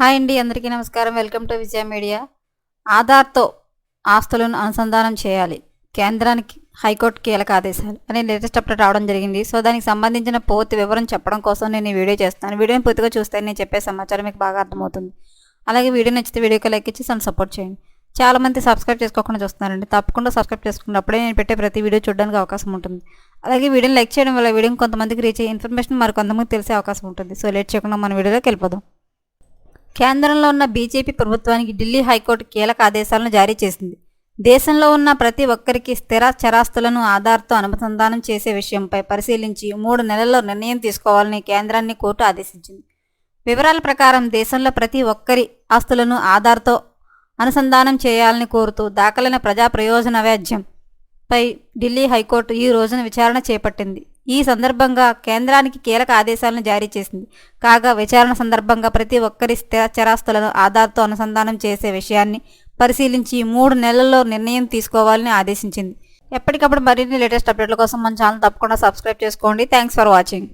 Hi అండి, అందరికీ నమస్కారం. Welcome to Vijaya media. ఆధార్తో ఆస్తులను అనుసంధానం చేయాలి, కేంద్రానికి హైకోర్టు కీలక ఆదేశాలు అనే లేటెస్ట్ అప్డేట్ రావడం జరిగింది. సో దానికి సంబంధించిన పూర్తి వివరం చెప్పడం కోసం నేను ఈ వీడియో చేస్తాను. వీడియోని పూర్తిగా చూస్తే నేను చెప్పే సమాచారం మీకు బాగా అర్థమవుతుంది. అలాగే వీడియో నచ్చితే వీడియోకి లైక్ ఇచ్చి నన్ను సపోర్ట్ చేయండి. చాలామంది సబ్స్క్రైబ్ చేసుకోకుండా చూస్తున్నారండి. తప్పకుండా సబ్స్క్రైబ్ చేసుకున్నప్పుడే నేను పెట్టే ప్రతి వీడియో చూడడానికి అవకాశం ఉంటుంది. అలాగే వీడియోని లైక్ చేయడం వల్ల వీడియోని కొంతమందికి రీచ్ అయ్యే ఇన్ఫర్మేషన్ మరి కొంతమందికి తెలిసే అవకాశం ఉంటుంది. సో లేట్ చేయకుండా మన వీడియోలోకి వెళ్ళిపోదాం. కేంద్రంలో ఉన్న బీజేపీ ప్రభుత్వానికి ఢిల్లీ హైకోర్టు కీలక ఆదేశాలను జారీ చేసింది. దేశంలో ఉన్న ప్రతి ఒక్కరికి స్థిర చరాస్తులను ఆధార్తో అనుసంధానం చేసే విషయంపై పరిశీలించి 3 నెలల్లో నిర్ణయం తీసుకోవాలని కేంద్రాన్ని కోర్టు ఆదేశించింది. వివరాల ప్రకారం దేశంలో ప్రతి ఒక్కరి ఆస్తులను ఆధార్తో అనుసంధానం చేయాలని కోరుతూ దాఖలైన ప్రజా ప్రయోజన వ్యాజ్యంపై ఢిల్లీ హైకోర్టు ఈ రోజున విచారణ చేపట్టింది. ఈ సందర్భంగా కేంద్రానికి కీలక ఆదేశాలను జారీ చేసింది. కాగా విచారణ సందర్భంగా ప్రతి ఒక్కరి స్థిర చరాస్తులను ఆధార్తో అనుసంధానం చేసే విషయాన్ని పరిశీలించి 3 నెలల్లో నిర్ణయం తీసుకోవాలని ఆదేశించింది. ఎప్పటికప్పుడు మరిన్ని లేటెస్ట్ అప్డేట్ల కోసం మన ఛానల్ తప్పకుండా సబ్స్క్రైబ్ చేసుకోండి. Thanks for watching.